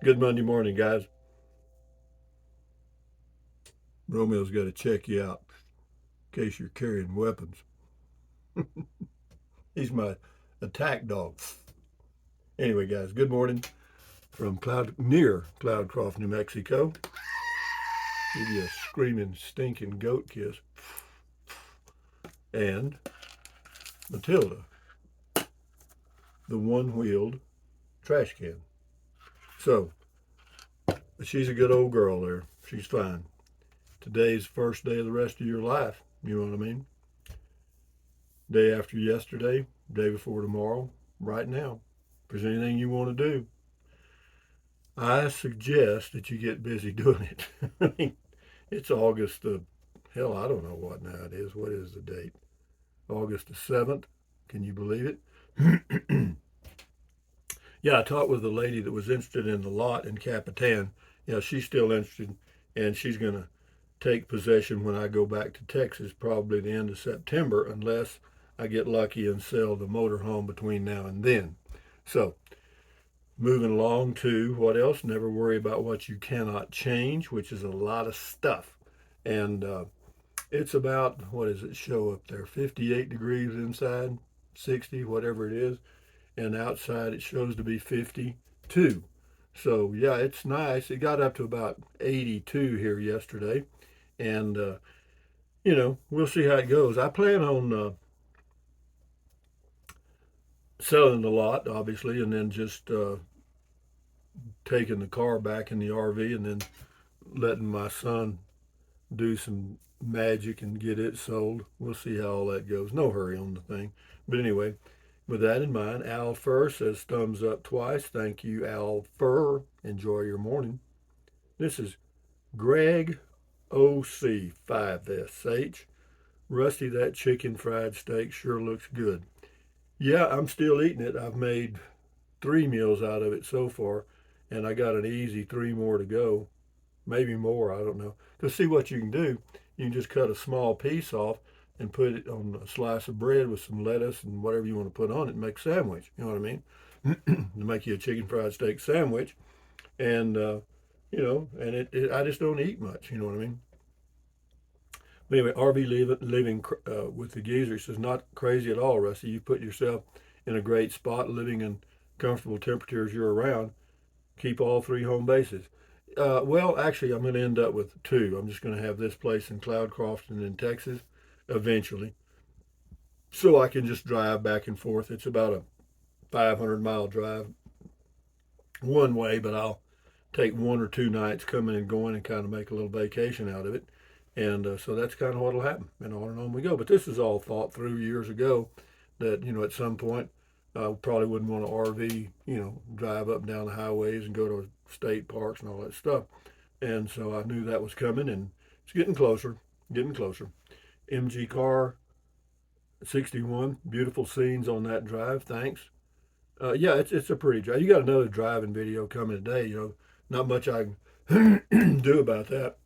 Good Monday morning, guys. Romeo's got to check you out in case you're carrying weapons. He's my attack dog. Anyway, guys, good morning from near Cloudcroft, New Mexico. Give you a screaming, stinking goat kiss. And Matilda, the one-wheeled trash can. So, she's a good old girl there. She's fine. Today's first day of the rest of your life. You know what I mean? Day after yesterday, day before tomorrow, right now. If there's anything you want to do, I suggest that you get busy doing it. I mean, it's August the hell, I don't know what now it is. What is the date? August the 7th. Can you believe it? Yeah, I talked with a lady that was interested in the lot in Capitan. Yeah, she's still interested, and she's going to take possession when I go back to Texas, probably the end of September, unless I get lucky and sell the motorhome between now and then. So, moving along to what else? Never worry about what you cannot change, which is a lot of stuff. And it's about, what does it show up there? 58 degrees inside, 60, whatever it is. And outside it shows to be 52. So, yeah, it's nice. It got up to about 82 here yesterday. And, we'll see how it goes. I plan on selling the lot, obviously, and then just taking the car back in the RV and then letting my son do some magic and get it sold. We'll see how all that goes. No hurry on the thing. But anyway, with that in mind, Al Fur says thumbs up twice. Thank you, Al Fur. Enjoy your morning. This is Greg OC 5SH. Rusty, that chicken fried steak sure looks good. Yeah, I'm still eating it. I've made 3 meals out of it so far, and I got an easy 3 more to go. Maybe more, I don't know. To see what you can do, you can just cut a small piece off and put it on a slice of bread with some lettuce and whatever you want to put on it and make a sandwich. You know what I mean? To make you a chicken fried steak sandwich. And, and I just don't eat much. You know what I mean? But anyway, RV living with the geezer says, not crazy at all, Rusty. You put yourself in a great spot living in comfortable temperatures year around. Keep all 3 home bases. Well, actually, I'm going to end up with 2. I'm just going to have this place in Cloudcroft and in Texas eventually, so I can just drive back and forth. It's about a 500-mile drive one way, but I'll take 1 or 2 nights coming and going and kind of make a little vacation out of it. And so that's kind of what'll happen. And on we go. But this is all thought through years ago that, at some point, I probably wouldn't want to RV, drive up and down the highways and go to state parks and all that stuff. And so I knew that was coming, and it's getting closer, getting closer. MG Car 61, beautiful scenes on that drive. Thanks. Yeah, it's a pretty drive. You got another driving video coming today. Not much I can do about that.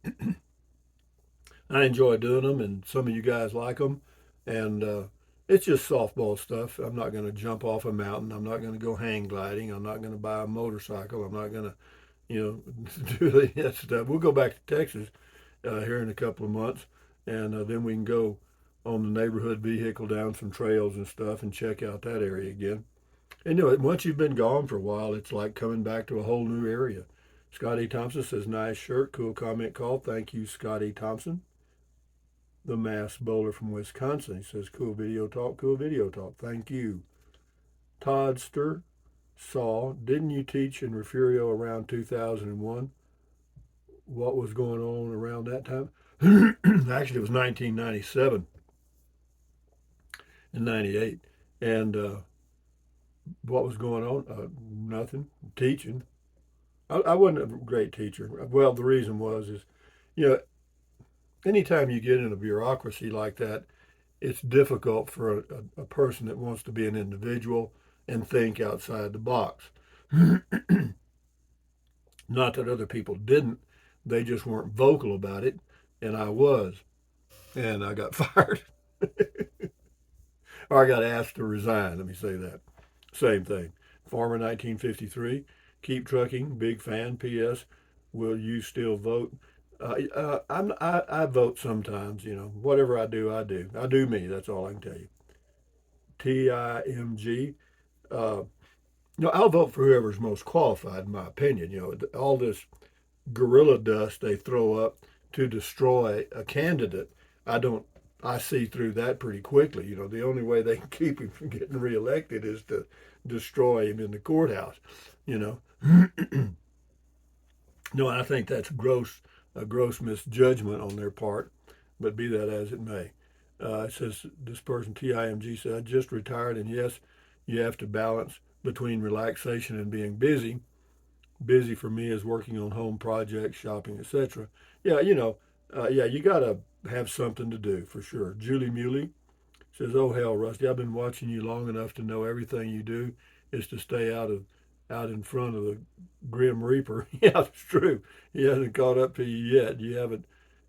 I enjoy doing them, and some of you guys like them. And it's just softball stuff. I'm not going to jump off a mountain. I'm not going to go hang gliding. I'm not going to buy a motorcycle. I'm not going to, do any of that stuff. We'll go back to Texas here in a couple of months, and then we can go on the neighborhood vehicle down some trails and stuff and check out that area again. And once you've been gone for a while, it's like coming back to a whole new area. Scotty Thompson says, nice shirt, cool comment call. Thank you, Scotty Thompson. The mass bowler from Wisconsin. He says, cool video talk, cool video talk. Thank you. Toddster saw, didn't you teach in Refugio around 2001? What was going on around that time? Actually, it was 1997 and 98. And what was going on? Nothing. Teaching. I wasn't a great teacher. Well, the reason is, you know, anytime you get in a bureaucracy like that, it's difficult for a person that wants to be an individual and think outside the box. Not that other people didn't, they just weren't vocal about it, and I was. And I got fired, or I got asked to resign. Let me say that. Same thing. Farmer 1953. Keep trucking. Big fan. P.S. Will you still vote? I vote sometimes. You know, whatever I do, I do. I do me. That's all I can tell you. TIMG. Uh, I'll vote for whoever's most qualified, in my opinion. All this gorilla dust they throw up to destroy a candidate, I don't. I see through that pretty quickly. The only way they can keep him from getting reelected is to destroy him in the courthouse. You know, no, I think that's a gross misjudgment on their part. But be that as it may, it says this person TIMG said, "I just retired, and yes, you have to balance between relaxation and being busy. Busy for me is working on home projects, shopping, etc." Yeah, yeah, you got to have something to do for sure. Julie Muley says, "Oh hell, Rusty, I've been watching you long enough to know everything you do is to stay out in front of the Grim Reaper." Yeah, it's true. He hasn't caught up to you yet. You haven't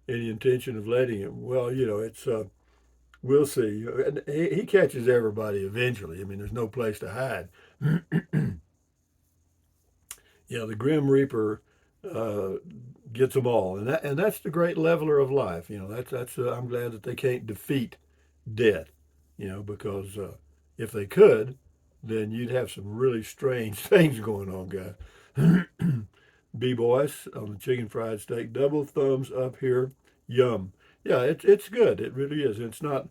any intention of letting him. Well, it's we'll see. And he catches everybody eventually. I mean, there's no place to hide. Yeah, the Grim Reaper uh, gets them all, and that's the great leveler of life. That's I'm glad that they can't defeat death. Because if they could, then you'd have some really strange things going on, guys. B boys on the chicken fried steak, double thumbs up here. Yum. Yeah, it's good. It really is. It's not.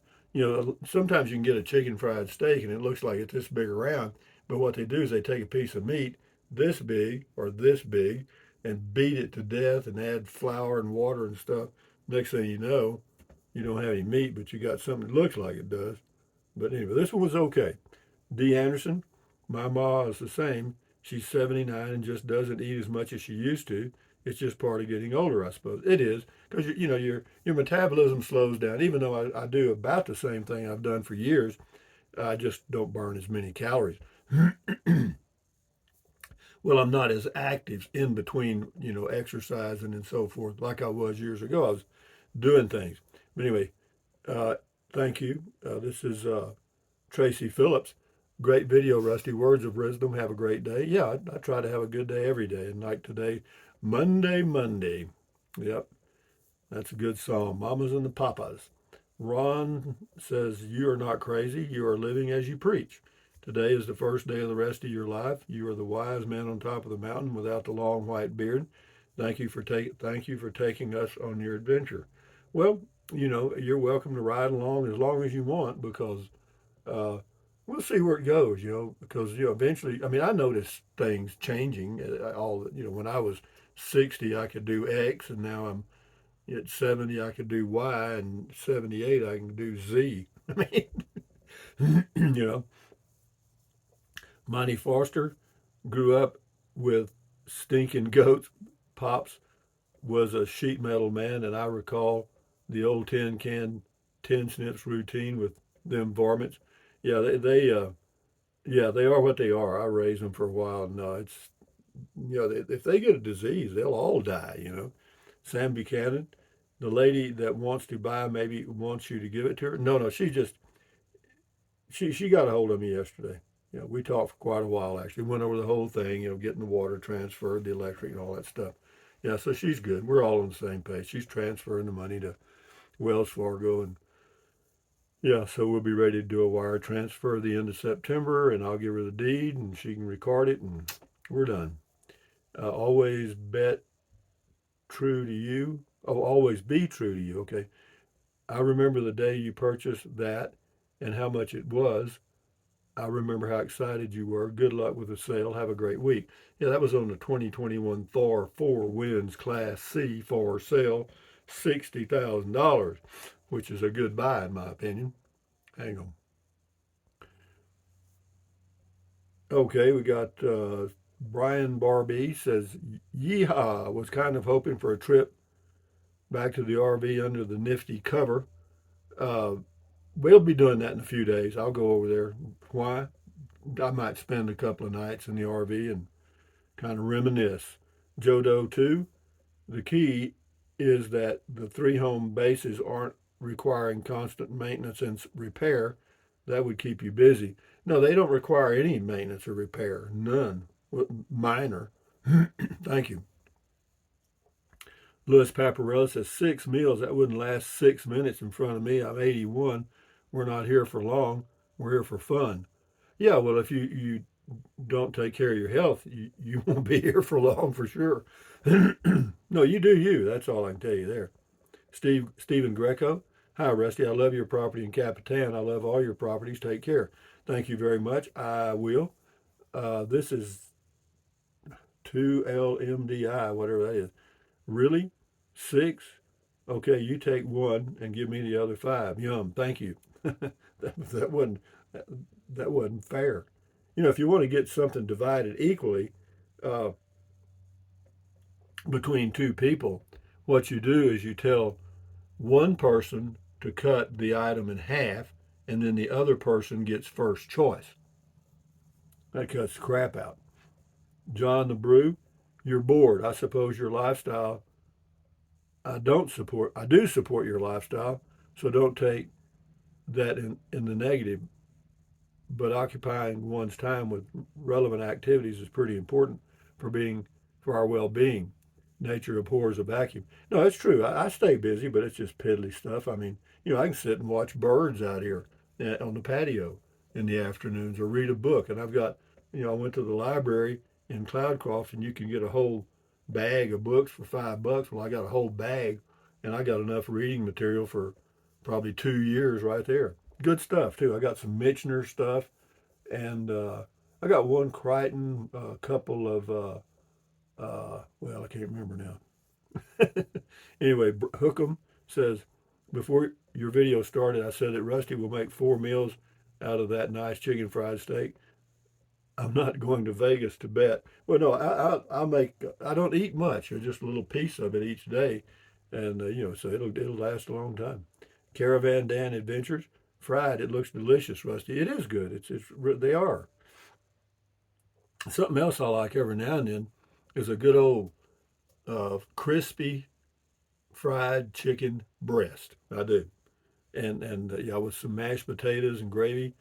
Sometimes you can get a chicken fried steak and it looks like it's this big around, but what they do is they take a piece of meat this big or this big and beat it to death and add flour and water and stuff. Next thing you know, you don't have any meat, but you got something that looks like it does. But anyway, this one was okay. D. Anderson, my ma is the same. She's 79 and just doesn't eat as much as she used to. It's just part of getting older, I suppose. It is because your metabolism slows down. Even though I do about the same thing I've done for years, I just don't burn as many calories. Well, I'm not as active in between, exercising and so forth like I was years ago. I was doing things. But anyway, uh, thank you. This is Tracy Phillips. Great video, Rusty. Words of wisdom. Have a great day. Yeah, I try to have a good day every day. And like today, Monday. Yep, that's a good song. Mamas and the Papas. Ron says, "You are not crazy. You are living as you preach. Today is the first day of the rest of your life. You are the wise man on top of the mountain without the long white beard. Thank you for taking us on your adventure." Well, you're welcome to ride along as long as you want because uh, we'll see where it goes. Because eventually, I mean, I noticed things changing. When I was 60, I could do X, and now I'm at 70, I could do Y, and 78, I can do Z. I mean, Monty Foster grew up with stinking goats. Pops was a sheet metal man, and I recall the old tin can, tin snips routine with them varmints. Yeah, yeah, they are what they are. I raised them for a while. No, it's if they get a disease, they'll all die. Sam Buchanan, the lady that wants to buy maybe wants you to give it to her. No, she got a hold of me yesterday. We talked for quite a while actually. Went over the whole thing, getting the water transferred, the electric and all that stuff. Yeah, so she's good. We're all on the same page. She's transferring the money to Wells Fargo and yeah, so we'll be ready to do a wire transfer at the end of September and I'll give her the deed and she can record it and we're done. Always bet true to you. Oh, always be true to you. Okay. I remember the day you purchased that and how much it was. I remember how excited you were. Good luck with the sale. Have a great week. Yeah, that was on the 2021 Thor 4 Winds Class C for sale, $60,000, which is a good buy in my opinion. Hang on. Okay, we got Brian Barbie says, "Yeehaw! Was kind of hoping for a trip back to the RV under the nifty cover. Uh, we'll be doing that in a few days. I'll go over there. Why? I might spend a couple of nights in the RV and kind of reminisce. Jodo too. The key is that the three home bases aren't requiring constant maintenance and repair. That would keep you busy. No, they don't require any maintenance or repair. None. Minor. Thank you. Louis Paparella says 6 meals. That wouldn't last 6 minutes in front of me. I'm 81. We're not here for long. We're here for fun. Yeah, well, if you don't take care of your health, you won't be here for long for sure. No, you do you. That's all I can tell you there. Stephen Greco. Hi, Rusty. I love your property in Capitan. I love all your properties. Take care. Thank you very much. I will. This is 2LMDI, whatever that is. Really? 6? Okay, you take 1 and give me the other 5. Yum. Thank you. that wasn't that, that wasn't fair. If you want to get something divided equally uh, between two people, what you do is you tell one person to cut the item in half, and then the other person gets first choice. That cuts the crap out. John the Brew, you're bored. I suppose your lifestyle. I do support your lifestyle, so don't take that in the negative. But occupying one's time with relevant activities is pretty important for being for our well-being. Nature abhors a vacuum. No, it's true. I stay busy, but it's just piddly stuff. I mean, I can sit and watch birds out here on the patio in the afternoons or read a book. And I've got, I went to the library in Cloudcroft, and you can get a whole bag of books for $5. Well, I got a whole bag, and I got enough reading material for probably 2 years right there. Good stuff too. I got some Michener stuff, and I got one Crichton, a couple of well, I can't remember now. Anyway, Hookem says, before your video started, I said that Rusty will make 4 meals out of that nice chicken fried steak. I'm not going to Vegas to bet. Well, no, I'll make. I don't eat much, or just a little piece of it each day, and so it'll last a long time. Caravan Dan Adventures, fried. It looks delicious, Rusty. It is good. It's they are. Something else I like every now and then is a good old crispy fried chicken breast. I do, and yeah, with some mashed potatoes and gravy.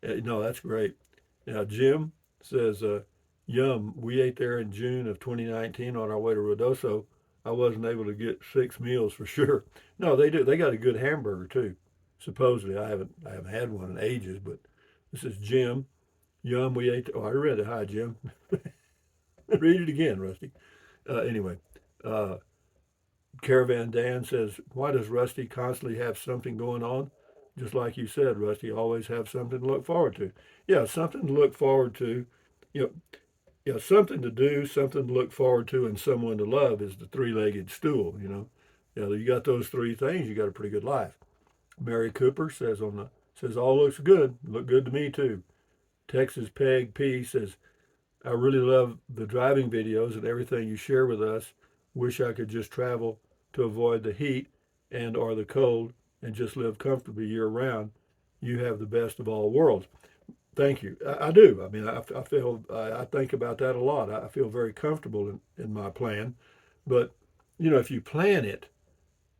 No, that's great. Now Jim says, "Yum, we ate there in June of 2019 on our way to Ruidoso. I wasn't able to get 6 meals for sure. No, they do. They got a good hamburger too. Supposedly, I haven't had one in ages, but this is Jim. Yum, we ate. Oh, I read it. Hi, Jim. Read it again, Rusty. Anyway, uh, Caravan Dan says, why does Rusty constantly have something going on? Just like you said, Rusty, always have something to look forward to. Yeah, something to look forward to. You know, something to do, something to look forward to, and someone to love is the three-legged stool. You got those three things, you got a pretty good life. Mary Cooper says all looks good. Look good to me too. Texas Peg P says, I really love the driving videos and everything you share with us. Wish I could just travel to avoid the heat and or the cold and just live comfortably year round. You have the best of all worlds. Thank you. I do. I mean, I feel I think about that a lot. I feel very comfortable in my plan. But if you plan it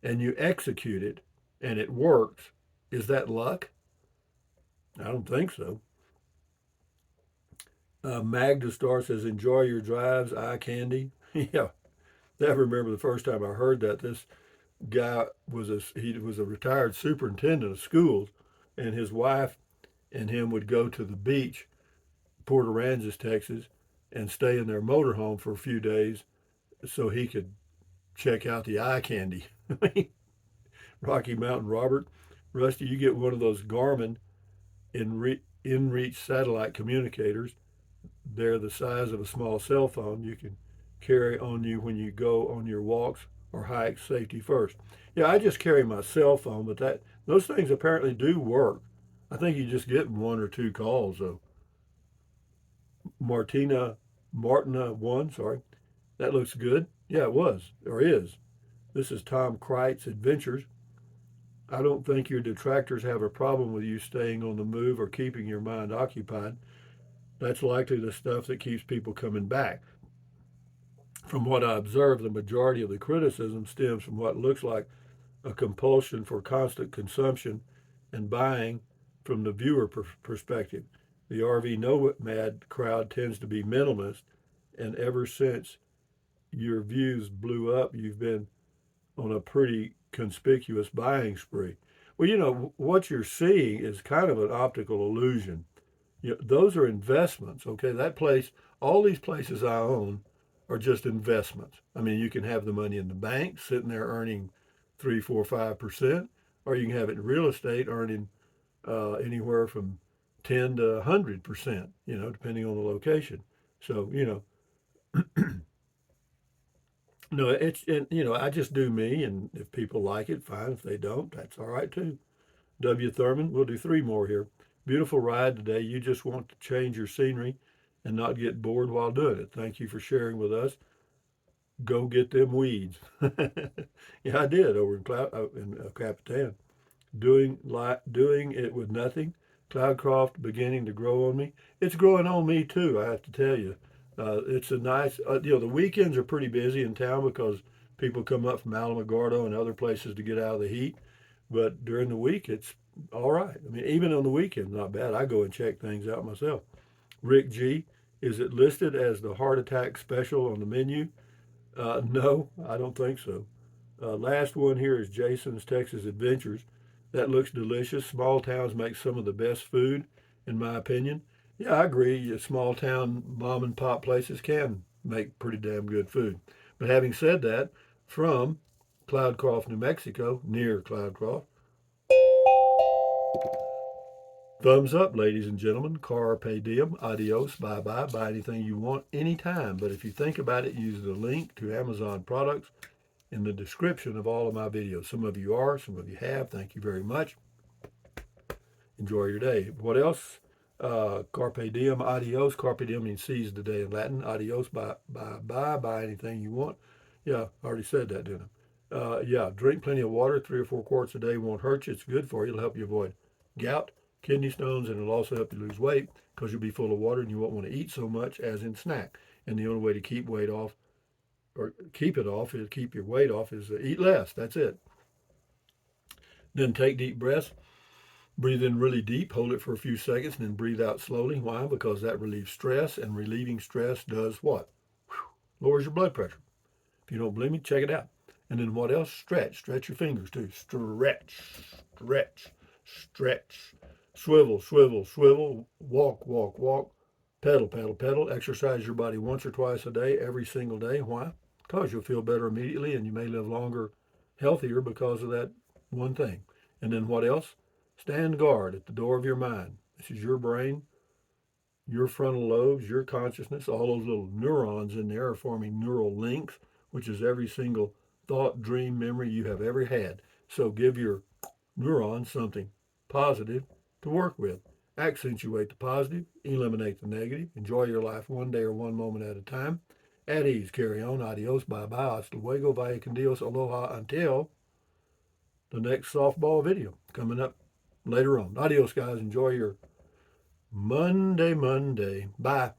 and you execute it and it works, is that luck? I don't think so. Magda Star says, enjoy your drives, eye candy. Yeah, I remember the first time I heard that. This guy he was a retired superintendent of schools, and his wife and him would go to the beach, Port Aransas, Texas, and stay in their motorhome for a few days so he could check out the eye candy. Rocky Mountain Robert, Rusty, you get one of those Garmin in-reach satellite communicators. They're the size of a small cell phone. You can carry on you when you go on your walks or hikes. Safety first. Yeah, I just carry my cell phone, but those things apparently do work. I think you just get one or two calls though. Martina one, sorry. That looks good. Yeah, it was or is. This is Tom Kreitz Adventures. I don't think your detractors have a problem with you staying on the move or keeping your mind occupied. That's likely the stuff that keeps people coming back. From what I observe, the majority of the criticism stems from what looks like a compulsion for constant consumption and buying from the viewer perspective. The RV nomad crowd tends to be minimalist and ever since your views blew up, you've been on a pretty conspicuous buying spree. Well, what you're seeing is kind of an optical illusion. Those are investments, okay? That place, all these places I own are just investments. I mean, you can have the money in the bank sitting there earning 3, 4, 5%, or you can have it in real estate earning anywhere from 10 to 100%, depending on the location. So, no, I just do me, and if people like it, fine. If they don't, that's all right too. W. Thurman, we'll do 3 more here. Beautiful ride today. You just want to change your scenery and not get bored while doing it. Thank you for sharing with us. Go get them weeds. Yeah, I did over in Capitan. Doing it with nothing. Cloudcroft beginning to grow on me. It's growing on me too, I have to tell you. It's a nice, the weekends are pretty busy in town because people come up from Alamogordo and other places to get out of the heat. But during the week, it's all right. I mean, even on the weekend, not bad. I go and check things out myself. Rick G, is it listed as the heart attack special on the menu? No, I don't think so. Last one here is Jason's Texas Adventures. That looks delicious. Small towns make some of the best food, in my opinion. Yeah, I agree. Small town mom and pop places can make pretty damn good food. But having said that, from Cloudcroft, New Mexico, near Cloudcroft, thumbs up, ladies and gentlemen. Carpe diem. Adios. Bye bye. Buy anything you want anytime. But if you think about it, use the link to Amazon products in the description of all of my videos. Some of you are, some of you have. Thank you very much. Enjoy your day. What else? Carpe diem, adios. Carpe diem means seize the day in Latin. Adios, buy anything you want. Yeah, I already said that, didn't I? Yeah, drink plenty of water. 3 or 4 quarts a day won't hurt you. It's good for you. It'll help you avoid gout, kidney stones, and it'll also help you lose weight because you'll be full of water and you won't want to eat so much as in snack. And the only way to keep weight off or keep your weight off is eat less. That's it. Then take deep breaths. Breathe in really deep, hold it for a few seconds, and then breathe out slowly. Why? Because that relieves stress, and relieving stress does what? Lowers your blood pressure. If you don't believe me, check it out. And then what else? Stretch. Stretch your fingers too. Stretch, stretch, stretch. Swivel, swivel, swivel. Walk, walk, walk. Pedal, pedal, pedal. Exercise your body once or twice a day, every single day. Why? Because you'll feel better immediately and you may live longer, healthier because of that one thing. And then what else? Stand guard at the door of your mind. This is your brain, your frontal lobes, your consciousness. All those little neurons in there are forming neural links, which is every single thought, dream, memory you have ever had. So give your neurons something positive to work with. Accentuate the positive, eliminate the negative. Enjoy your life one day or one moment at a time. At ease, carry on. Adios, bye-bye, hasta luego, vaya con Dios, aloha, until the next softball video coming up later on. Adios, guys. Enjoy your Monday. Bye.